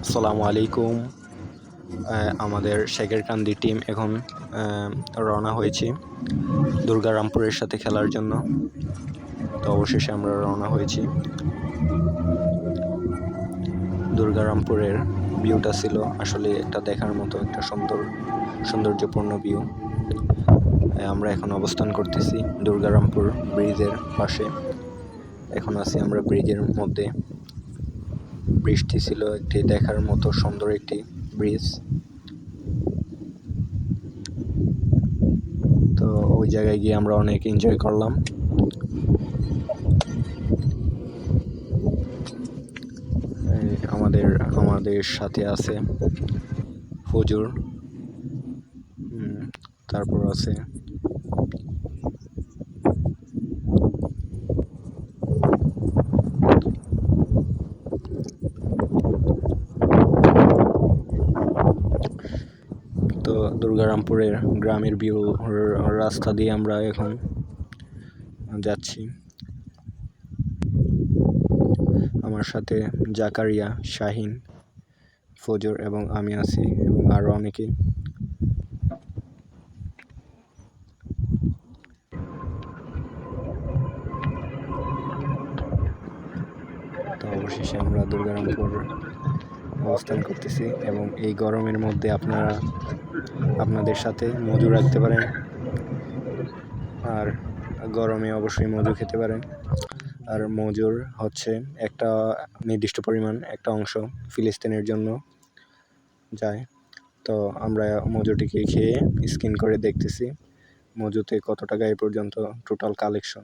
আসসালামু আলাইকুম। আমাদের শেখেরকান্দি টিম এখন রওনা হয়েছি দুর্গারামপুরের সাথে খেলার জন্য। তো অবশেষে আমরা রওনা হয়েছি। দুর্গারামপুরের ভিউটা ছিল আসলে একটা দেখার মতো একটা সৌন্দর্যপূর্ণ ভিউ। আমরা এখন অবস্থান করতেছি দুর্গারামপুর ব্রিজের পাশে। এখন আছি আমরা ব্রিজের মধ্যে। ব্রিজটি ছিল একটি দেখার মতো সুন্দর একটি ব্রিজ। তো ওই জায়গায় গিয়ে আমরা অনেক এনজয় করলাম। আমাদের সাথে আছে হুজুর, তারপর আছে তো দুর্গারামপুরের গ্রামের ভিউ রাস্তা দিয়ে আমরা এখন যাচ্ছি। আমার সাথে জাকারিয়া, শাহিন, ফজর এবং আমি আছি এবং আরও অনেকে। তো অবশেষে আমরা দুর্গারামপুর অবস্থান করতেছি এবং এই গরমের মধ্যে আপনারা আপনাদের সাথে মধু রাখতে পারেন, আর গরমে অবশ্যই মধু খেতে পারেন। আর মজুর হচ্ছে একটা নির্দিষ্ট পরিমাণ একটা অংশ ফিলিস্তিনের জন্য যায়। তো আমরা মজুটিকে খেয়ে স্ক্যান করে দেখতেছি মজুতে কত টাকা এ পর্যন্ত টোটাল কালেকশন।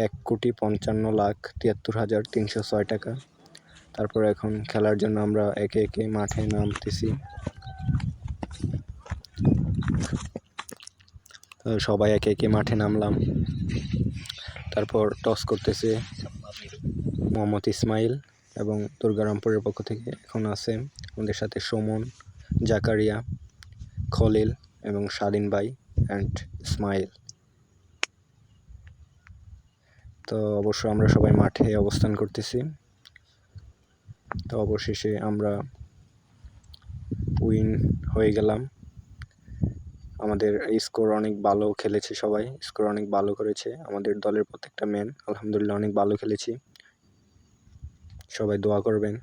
1,55,73,306 টাকা। তারপর এখন খেলার জন্য আমরা একে একে মাঠে নামতেছি। সবাই একে একে মাঠে নামলাম। তারপর টস করতেছে মোহাম্মদ ইসমাইল এবং দুর্গারামপুরের পক্ষ থেকে এখন আছে আমাদের সাথে সুমন, জাকারিয়া, খলিল এবং শালীন ভাই অ্যান্ড ইসমাইল। তো অবশ্য আমরা সবাই মাঠে অবস্থান করতেছি। তো অবশেষে আমরা উইন হয়ে গেলাম। আমাদের স্কোর অনেক ভালো খেলেছে, সবাই স্কোর অনেক ভালো করেছে। আমাদের দলের প্রত্যেকটা ম্যান আলহামদুলিল্লাহ অনেক ভালো খেলেছি। সবাই দোয়া করবেন।